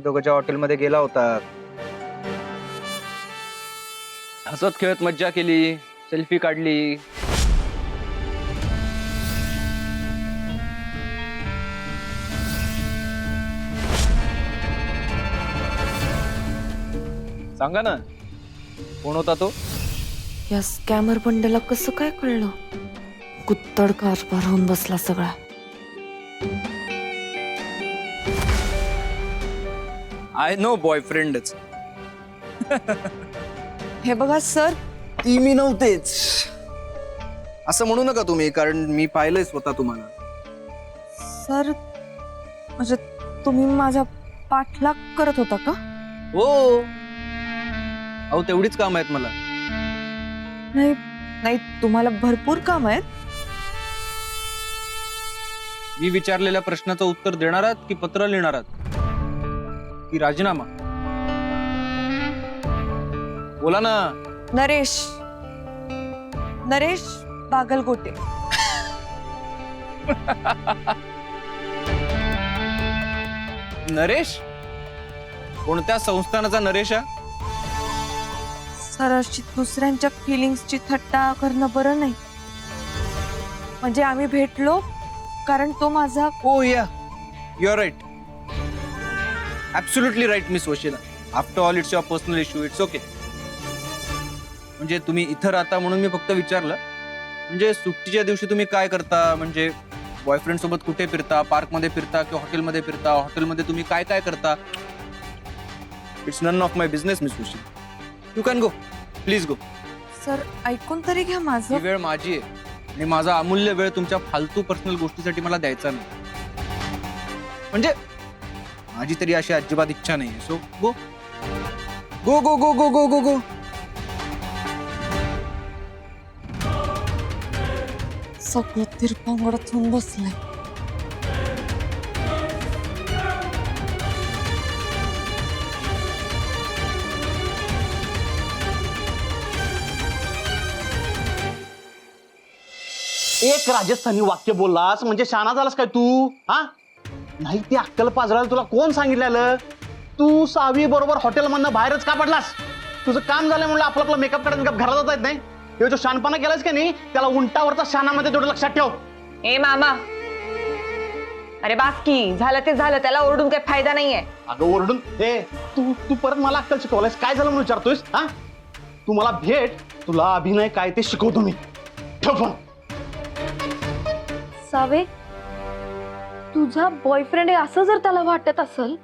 तुम्ही दोघं ज्या हॉटेलमध्ये गेला होता, हसत खेळत मज्जा केली, सेल्फी काढली. सांगा ना, कोण होता तो? या स्कॅमर बंडला कसं काय कळलं? कुत्तड कारभार होऊन बसला सगळा. आय नो बॉयफ्रेंडच. हे बघा सर, ती मी नव्हतेच असं म्हणू नका तुम्ही, कारण मी पाहिलंय स्वतः तुम्हाला. सर म्हणजे तुम्ही माझा पाठलाग करत होता का? हो, अहो तेवढीच काम आहेत मला. नाही नाही, तुम्हाला भरपूर काम आहेत. मी विचारलेल्या प्रश्नाचं उत्तर देणार आहात की पत्र लिहिणार आहात की राजीनामा? बोला ना. नरेश नरेश बागलकोटे. नरेश? कोणत्या संस्थानाचा नरेश आहे? सर अशी दुसऱ्यांच्या फिलिंग्सची थट्टा करणं बरं नाही. म्हणजे आम्ही भेटलो कारण तो माझा. Oh yeah, you are right, absolutely right miss Vashila. After all it's your personal issue, it's okay. म्हणजे तुम्ही इथं राहता म्हणून मी फक्त विचारलं. म्हणजे सुट्टीच्या दिवशी तुम्ही काय करता? म्हणजे बॉयफ्रेंड सोबत कुठे फिरता? पार्कमध्ये फिरता किंवा हॉटेलमध्ये फिरता? हॉटेलमध्ये तुम्ही काय काय करता? It's none of my business miss Vashila. You can go, please go. Sir ऐकून तरी घ्या ही माझं. वेळ माझी आहे आणि माझा अमूल्य वेळ तुमच्या फालतू पर्सनल गोष्टीसाठी मला द्यायचा नाही. म्हणजे माझी तरी अशी अजिबात इच्छा नाही. सो गो go go go go go go गो. सगळं तिरपांगडत होऊन बसलंय. एक राजस्थानी वाक्य बोललास म्हणजे शाणा झालास काय तू? हा नाही, ती अक्कल पाजरायला तुला कोण सांगितलेलं? तू सावी बरोबर हॉटेलमधनं बाहेरच का पडलास? तुझं काम झालं म्हणलं आपलं आपलं मेकअप काढून घरात जाता येत नाही? हे जो शानपणा केलास का नाही, त्याला उंटावरचा शानामध्ये तेवढं लक्षात ठेव. ए मामा, अरे बास की, झालं ते झालं, त्याला ओरडून काही फायदा नाहीये. अगं ओरडून हे तू तू परत मला अक्कल शिकवलायस? काय झालं म्हणून विचारतोयस? हा तू मला भेट, तुला अभिनय काय ते शिकवतो मी. ठेव फोन. सावे, तुझा बॉयफ्रेंड आहे असं जर त्याला वाटत असेल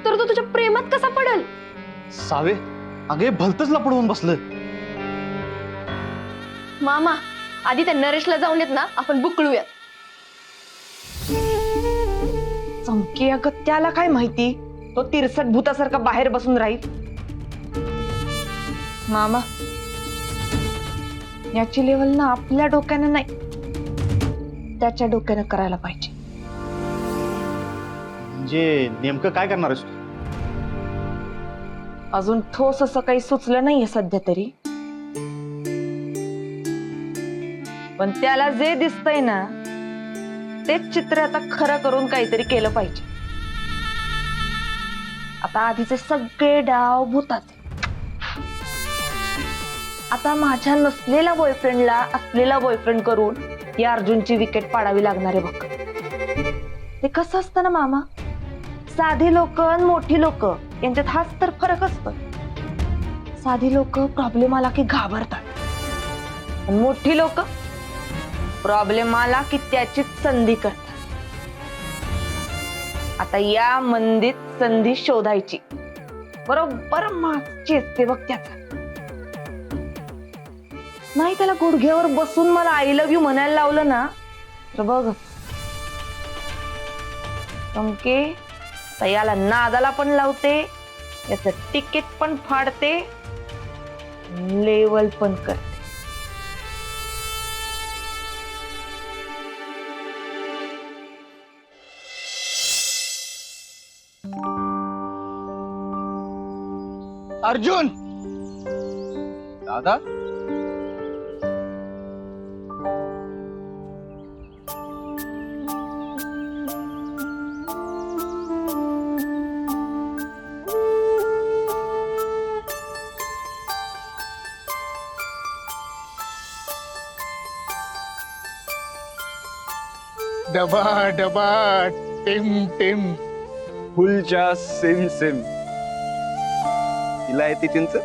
तर तो तुझ्या प्रेमात कसा पडेल? सावे, अगे भलतच लपडवून बसलं. मामा, आधी त्या नरेशला जाऊन येत ना, आपण बुकळूयात. चमकी, अगं त्याला काय माहिती, तो तिरसट भूतासारखा बाहेर बसून राहील. मामा, याची लेवल ना आपल्या डोक्यानं नाही, त्याच्या डोक्यानं करायला पाहिजे. म्हणजे नेमकं काय करणार आहेस तू? अजून ठोस असं काही सुचलं नाहीये सध्या तरी, पण त्याला जे दिसतंय ना तेच चित्र आता खरं करून काहीतरी केलं पाहिजे. आता आधीचे सगळे डाव भूताचे. आता माझ्या नसलेल्या बॉयफ्रेंडला असलेला बॉयफ्रेंड करून या अर्जुनची विकेट पाडावी लागणार आहे बघ. ते कसं असतं ना मामा, साधी लोक आणि मोठी लोक यांच्यात हाच तर फरक असतो. साधी लोक प्रॉब्लेम आला की घाबरतात, आणि मोठी लोक प्रॉब्लेम आला की त्याची संधी करतात. आता या मंदीत संधी शोधायची, बरोबर मागची असते बघ त्याचा. नाही त्याला गुडघ्यावर बसून मला आय लव्ह यू म्हणायला लावलं ना तर बघ चमके, तर याला नादाला पण लावते, याचं तिकीट पण फाडते, लेवल पण करते. अर्जुन दादा, डबा डबा टिम टिम. फुलच्या सेम सेम. तिला येते चिंच.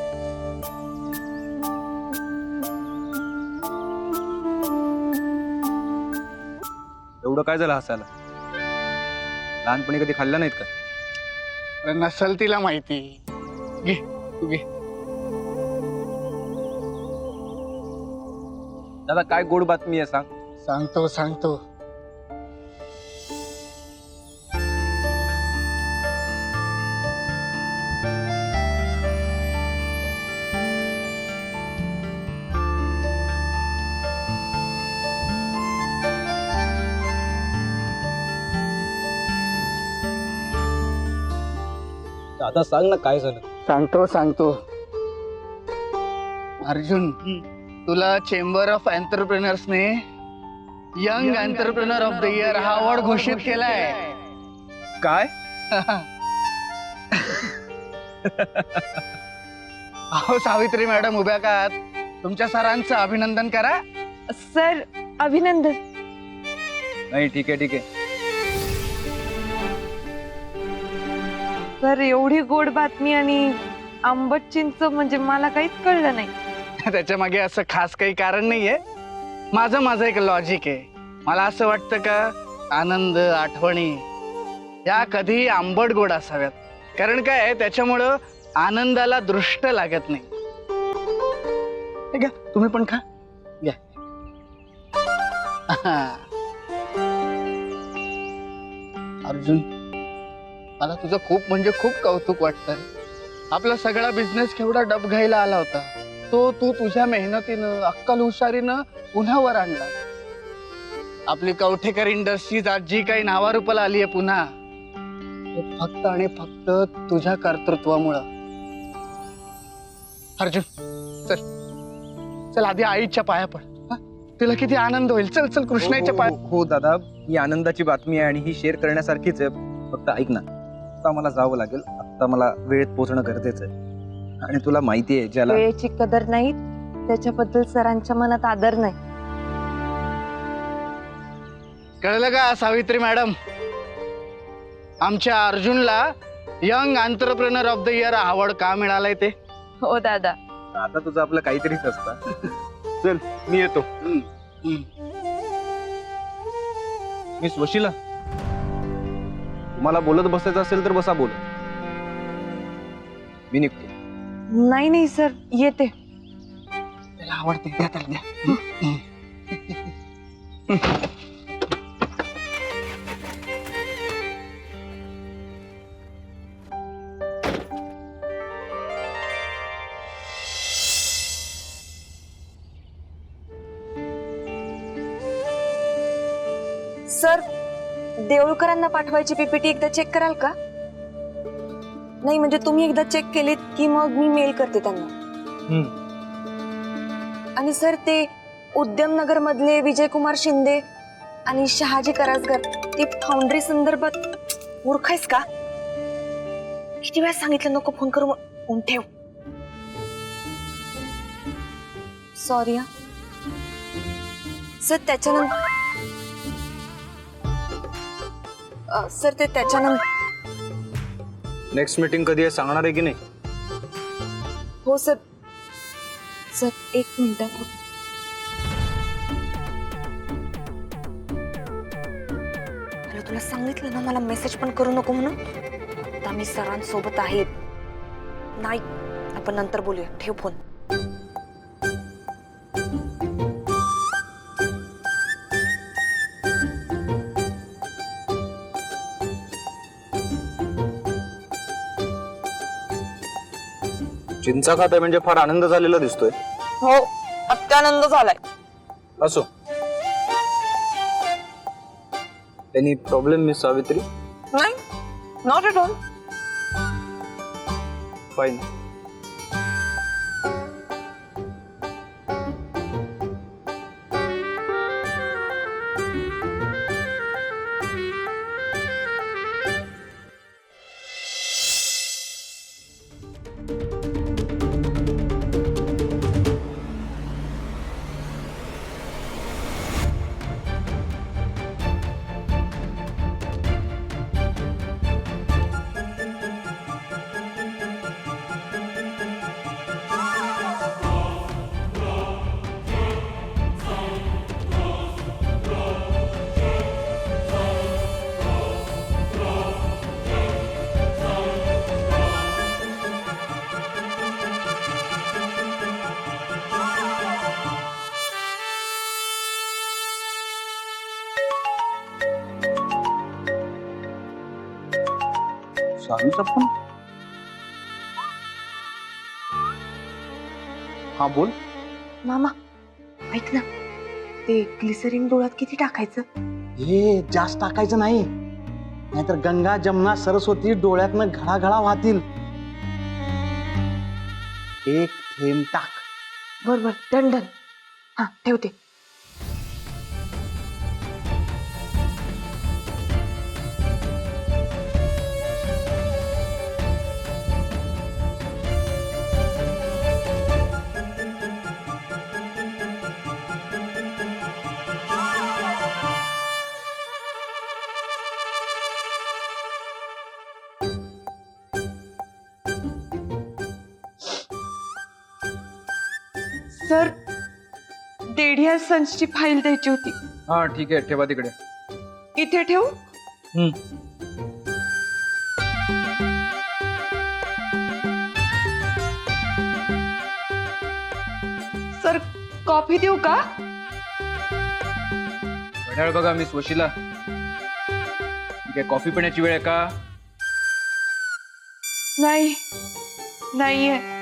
एवढं काय झालं हसायला? लहानपणी कधी खाल्लं नाहीत का? नसल तिला माहिती. घे तू घे. दादा काय गोड बातमी आहे सांग. सांगतो सांगतो. दादा सांग ना काय झालं. सांगतो सांगतो. अर्जुन, तुला चेंबर ऑफ एंटरप्रेनर्सने young entrepreneur of the year हा अवॉर्ड घोषित केलाय. काय? अहो सावित्री मॅडम उभ्या कात, तुमच्या सरांचं अभिनंदन करा. सर अभिनंदन. नाही ठीक आहे ठीक आहे. सर एवढी गोड बातमी आणि आंबट चिंच म्हणजे मला काहीच कळलं नाही. त्याच्या मागे असं खास काही कारण नाहीये. माझं एक लॉजिक आहे. मला असं वाटतं का आनंद आठवणी या कधी आंबट गोड असाव्यात. कारण काय आहे, त्याच्यामुळं आनंदाला दृष्ट लागत नाही. हे घ्या, तुम्ही पण खा. घ्या. अर्जुन, मला तुझं खूप म्हणजे खूप कौतुक वाटतंय. आपला सगळा बिझनेस केवढा डबघाईला आला होता, तो तू तुझ्या मेहनतीनं अक्कल हुशारीनं पुन्हा वर आणला. आपली कवठेकर इंडस्ट्रीज आज जी काही नावारूपाला आली आहे पुन्हा, ते फक्त आणि फक्त तुझ्या कर्तृत्वामुळं. अर्जुन चल चल, आधी आईच्या पाया पड. तिला किती आनंद होईल. चल चल, कृष्णाच्या पाया. हो दादा, ही आनंदाची बातमी आहे आणि ही शेअर करण्यासारखीच आहे. फक्त ऐक ना, आता मला जावं लागेल. आता मला वेळेत पोहोचणं गरजेचं आहे. आणि तुला माहिती आहे, ज्याला वेळेची कदर नाही त्याच्याबद्दल सरांच्या मनात आदर नाही. कळलं का सावित्री मॅडम? आमच्या अर्जुनला young entrepreneur of the year award का मिळालाय ते? हो दादा. आता तुझं आपलं काहीतरीच असतं. चल मी येतो. मिस वशिला, तुम्हाला बोलत बसायचं असेल तर बसा बोलत. मी निघतो. नाही नाही सर, येते. त्याला आवडते, द्या त्याला द्या. सर, देऊळकरांना पाठवायची पीपीटी एकदा चेक कराल का? नाही म्हणजे तुम्ही एकदा चेक केलीत की मग मी मेल करते त्यांना. आणि सर, ते उद्यमनगर मधले विजयकुमार शिंदे आणि शहाजी करासगर, ते फाउंड्री संदर्भात मूर्ख आहेस का? किती वेळा सांगितलं नको फोन करू, फोन ठेव. सॉरी हा सर. त्याच्यानंतर सर, ते त्याच्यानंतर नेक्स्ट मीटिंग कधी आहे सांगणार आहे की नाही? हो सर. सर एक मिनिट. मला तुला सांगितलं ना मला मेसेज पण करू नको म्हणून. आता मी सरांसोबत आहे. नाही, आपण नंतर बोलूया. ठेव फोन. चिंचा खात आहे म्हणजे फार आनंद झालेला दिसतोय. हो, अत्यानंद झालाय. असो. Any problem miss Savitri? नाही, नॉट एट ऑल. फाईन. सावीचा फोन. हा बोल. मामा ऐक ना, ते ग्लिसरीन डोळ्यात किती टाकायचं? हे जास्त टाकायचं नाही, नाहीतर गंगा जमुना सरस्वती डोळ्यातनं घळाघळा वाहतील. एक थेंब टाक. बरोबर, डन डन. हा ठेवते. सर, डेडिया सन्सची फाईल द्यायची होती. हा ठीक आहे, ठेवा तिकडे. इथे ठेवू? सर, कॉफी देऊ का? घड्याळ बघा मिस वशिला. ठीक आहे, कॉफी पिण्याची वेळ आहे का? नाही, नाहीये.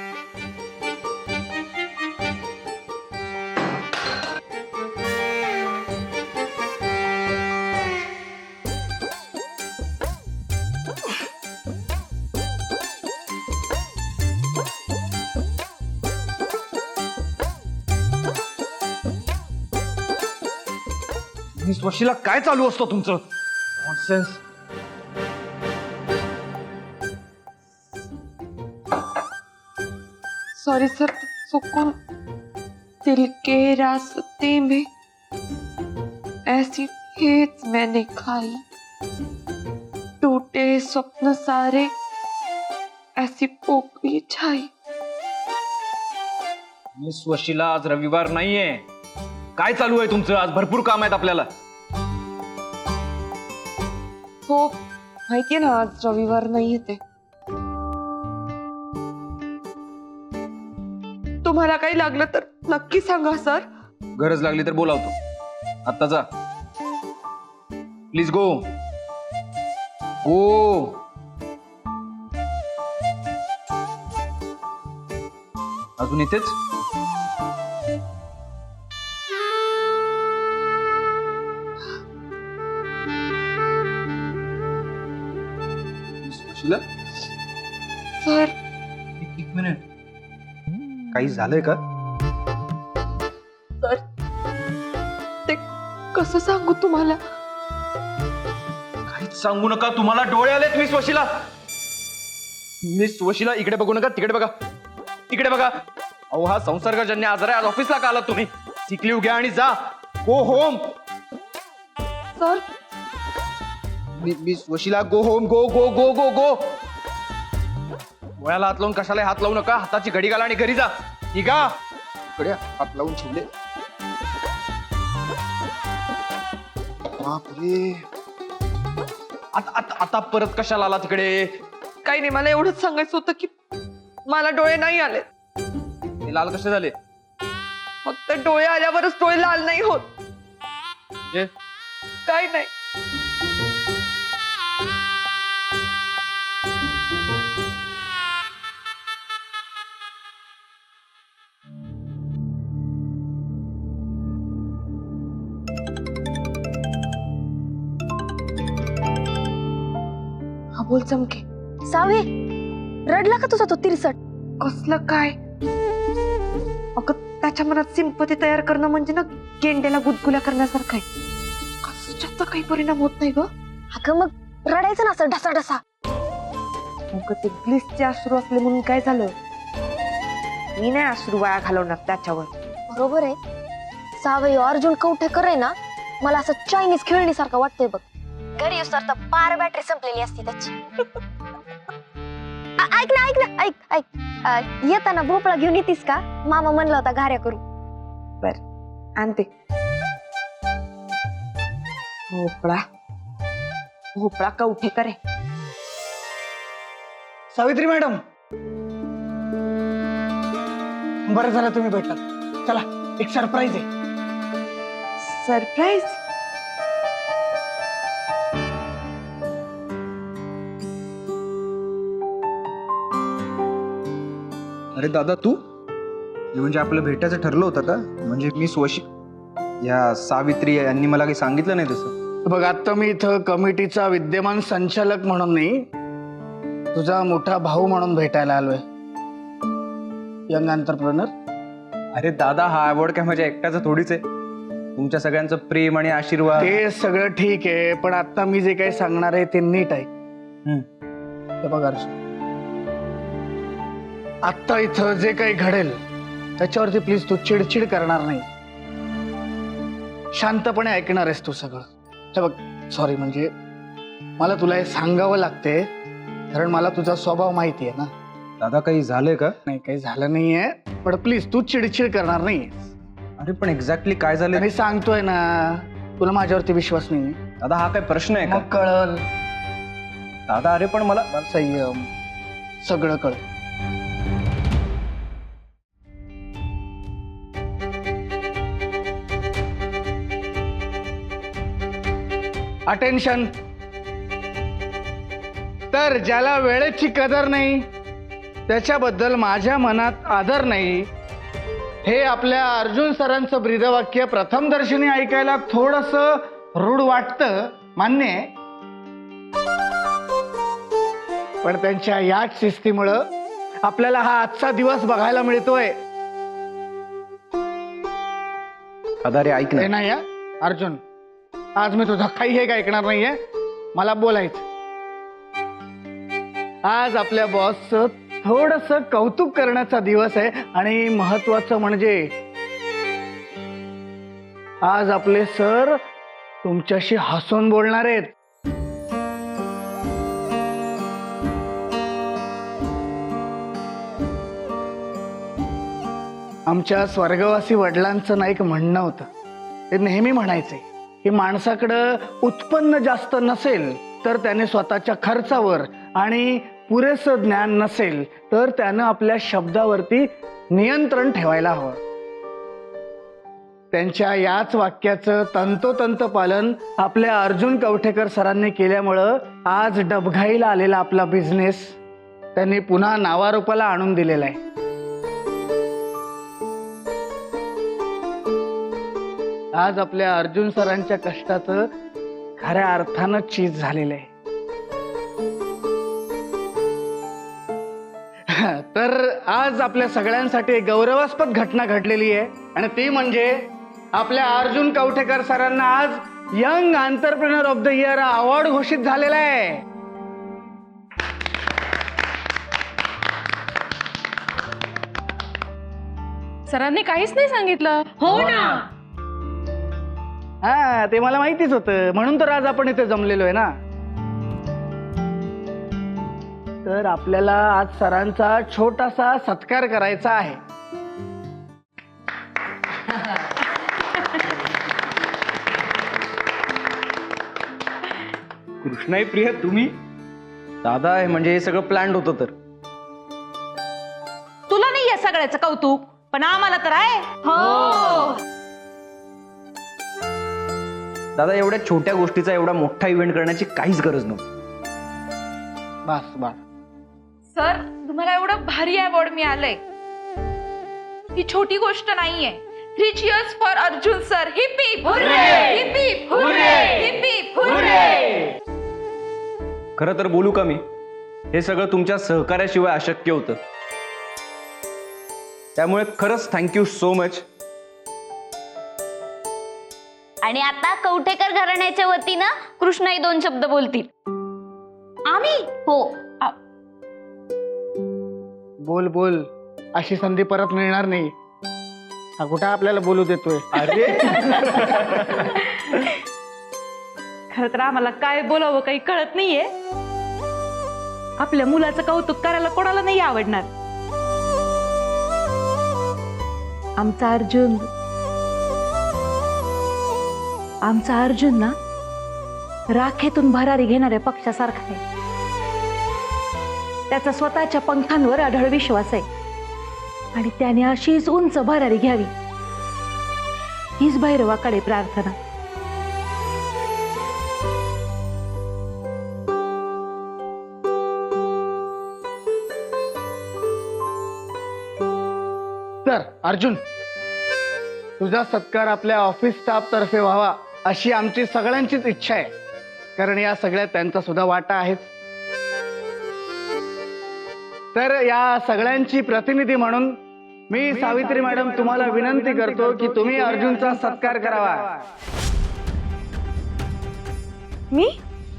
मिस वशिला, काय चालू असतं तुमचं? नॉनसेन्स. सॉरी सर, चुकून. दिल के रास्ते में ऐसी खेत मैंने खाई, टूटे स्वप्न सारे ऐसी पोकळी छाई. मिस वशिला, आज रविवार नाहीये. काय चालू आहे तुमचं? आज भरपूर काम आहेत आपल्याला. हो माहितीये ना, आज रविवार नाही येते. तुम्हाला काही लागलं तर नक्की सांगा सर. गरज लागली तर बोलावतो. आता जा प्लीज. गो गो. अजून इथेच? वशिला, सर, एक मिनिट. काही झालंय का? सर, ते कसं सांगू तुम्हाला? काहीच सांगू नका. तुम्हाला डोळे आलेत मिस वशिला. मिस वशिला, इकडे बघू नका, तिकडे बघा. तिकडे बघा. अहो, हा संसर्गजन्य आजार आहे. आज ऑफिसला का आलात तुम्ही? सिक लीव्ह घ्या आणि जा. Go home. Sir, miss Vashila, go home. Go go go go go. डोळ्याला हात लावून कशाला हात लावू नका. हाताची घडी घाला आणि घरी जा. निघा. इकडे हात लावून ठेवले. बापरे. आता परत कशाला आला तिकडे? काही नाही, मला एवढंच सांगायचं होतं की मला डोळे नाही आले. ते लाल कसे झाले? फक्त डोळे आल्यावरच डोळे लाल नाही होत. म्हणजे काही नाही. हा बोल चमके. सावे, रडला का तुझा तो तिरसट? कसलं काय? अगं, त्याच्या मनात सिंपती तयार करणं म्हणजे ना गेंड्याला गुदगुल्या करण्यासारखं आहे. कशाचा काही परिणाम होत नाही ग. अगं मग रडायचं ना असं ढसा ढसा. अगं, ते ग्लिसचे अश्रू असले म्हणून काय झालं? मी नाही अश्रू वाया घालवणार त्याच्यावर. बरोबर आहे. सावे, अर्जुन कवठेकर आहे ना, मला असं चायनीज खेळणीसारखं वाटतंय बघ. घरी येऊस तर पार बॅटरी संपलेली असते त्याची. ऐक ना ऐक ना, ऐक ऐक, येताना भोपळा घेऊन येतीस का? मामा म्हणला होता घाऱ्या करू. बर, आणते. भोपळा भोपळा कवठेकर आहे. सावित्री मॅडम, बरं झालं तुम्ही भेटलात. चला, एक सरप्राईज आहे. सरप्राईज? अरे दादा तू म्हणजे आपलं भेटायचं ठरलं होतं का? म्हणजे मी स्वशी या सावित्री यांनी मला काही सांगितलं नाही तसं. बघ आता मी इथं कमिटीचा विद्यमान संचालक म्हणून नाही, तुझा मोठा भाऊ म्हणून भेटायला आलोय. Young entrepreneur. अरे दादा हा अवॉर्ड काय माझ्या एकट्याचा थोडीच आहे. तुमच्या सगळ्यांचं प्रेम आणि आशीर्वाद. ते सगळं ठीक आहे, पण आता मी जे काही सांगणार आहे ते नीट आहे. हे बघ अर्जुन, आत्ता इथं जे काही घडेल त्याच्यावरती प्लीज तू चिडचिड करणार नाही, शांतपणे ऐकणार आहेस तू सगळं. हे बघ सॉरी, म्हणजे मला तुला हे सांगावं लागते कारण मला तुझा स्वभाव माहिती आहे ना. दादा काही झालंय का? नाही काही झालं नाहीये, पण प्लीज तू चिडचिड करणार नाही. अरे पण एक्झॅक्टली काय झालं? मी सांगतोय ना, तुला माझ्यावरती विश्वास नाही. दादा हा काय प्रश्न आहे का? मग कळल दादा अरे पण मला संयम, सगळं कळल. अटेन्शन. तर ज्याला वेळेची कदर नाही त्याच्याबद्दल माझ्या मनात आदर नाही, हे आपल्या अर्जुन सरांचं ब्रीदवाक्य प्रथम दर्शनी ऐकायला थोडस रूढ वाटतं, मान्य आहे. पण त्यांच्या याच शिस्तीमुळं आपल्याला हा आजचा दिवस बघायला मिळतोय. दादा रे ऐक हे ना. नाही अर्जुन, आज मी तुझं काही हे ऐकणार नाहीये, मला बोलायचं. आज आपल्या बॉसचं थोडस कौतुक करण्याचा दिवस आहे आणि महत्वाचं म्हणजे आज आपले सर तुमच्याशी हसून बोलणार आहेत. आमच्या स्वर्गवासी वडिलांचं ना एक म्हणणं होतं, ते नेहमी म्हणायचे की माणसाकडं उत्पन्न जास्त नसेल तर त्याने स्वतःच्या खर्चावर आणि पुरेसं ज्ञान नसेल तर त्यानं आपल्या शब्दावरती नियंत्रण ठेवायला हवं. त्यांच्या याच वाक्याचं तंतोतंत पालन आपल्या अर्जुन कवठेकर सरांनी केल्यामुळं आज डबघाईला आलेला आपला बिझनेस त्यांनी पुन्हा नावारूपाला आणून दिलेला आहे. आज आपल्या अर्जुन सरांच्या कष्टाचं खऱ्या अर्थानं चीज झालेलं आहे. तर आज आपल्या सगळ्यांसाठी एक गौरवास्पद घटना घडलेली आहे आणि ती म्हणजे आपल्या अर्जुन कवठेकर सरांना आज young entrepreneur of the year award घोषित झालेला आहे. सरांनी काहीच नाही सांगितलं. हो ना. हा ते मला माहितीच होतं, म्हणून तर आज आपण इथे जमलेलो आहे ना. तर आपल्याला आज सरांचा छोटासा सत्कार करायचा आहे. कृष्णाई प्रिय तुम्ही? दादा हे म्हणजे हे सगळं प्लॅन होतं तर. तुला नाही आहे सगळ्याचं कौतुक, पण आम्हाला तर आहे. दादा एवढ्या छोट्या गोष्टीचा एवढा मोठा इव्हेंट करण्याची काहीच गरज नव्हती. बस बस. सर तुम्हाला एवढं भारी अवॉर्ड मिळालंय, ही छोटी गोष्ट नाहीये. 3 cheers for Arjun sir. Heap heap hurray, heap heap hurray, heap heap hurray. खरं तर बोलू का मी, हे सगळं तुमच्या सहकार्याशिवाय अशक्य होतं. त्यामुळे खरंच थँक्यू सो मच. आणि आता कवठेकर घराण्याच्या वतीनं कृष्णाई 2 शब्द बोलतील. आम्ही हो. बोल बोल, अशी संधी परत मिळणार नाही. हा कुठं आपल्याला बोलू देतोय? अरे खरं तर आम्हाला काय बोलावं काही कळत नाहीये. आपल्या मुलाचं कौतुक करायला कोणाला नाही आवडणार. आमचा अर्जुन ना राखेतून भरारी घेणाऱ्या पक्षासारखा आहे. त्याचा स्वतःच्या पंखांवर अढळ विश्वास आहे आणि त्याने अशीच उंच भरारी घ्यावी हीच भैरवाकडे प्रार्थना. तर अर्जुन, तुझा सत्कार आपल्या ऑफिस स्टाफ तर्फे व्हावा अशी आमची सगळ्यांचीच इच्छा आहे, कारण या सगळ्यात त्यांचा सुद्धा वाटा आहेच. तर या सगळ्यांची प्रतिनिधी म्हणून मी सावित्री मॅडम तुम्हाला विनंती करतो की तुम्ही अर्जुनचा सत्कार करावा. मी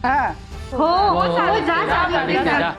हा हो, सावित्री. जा.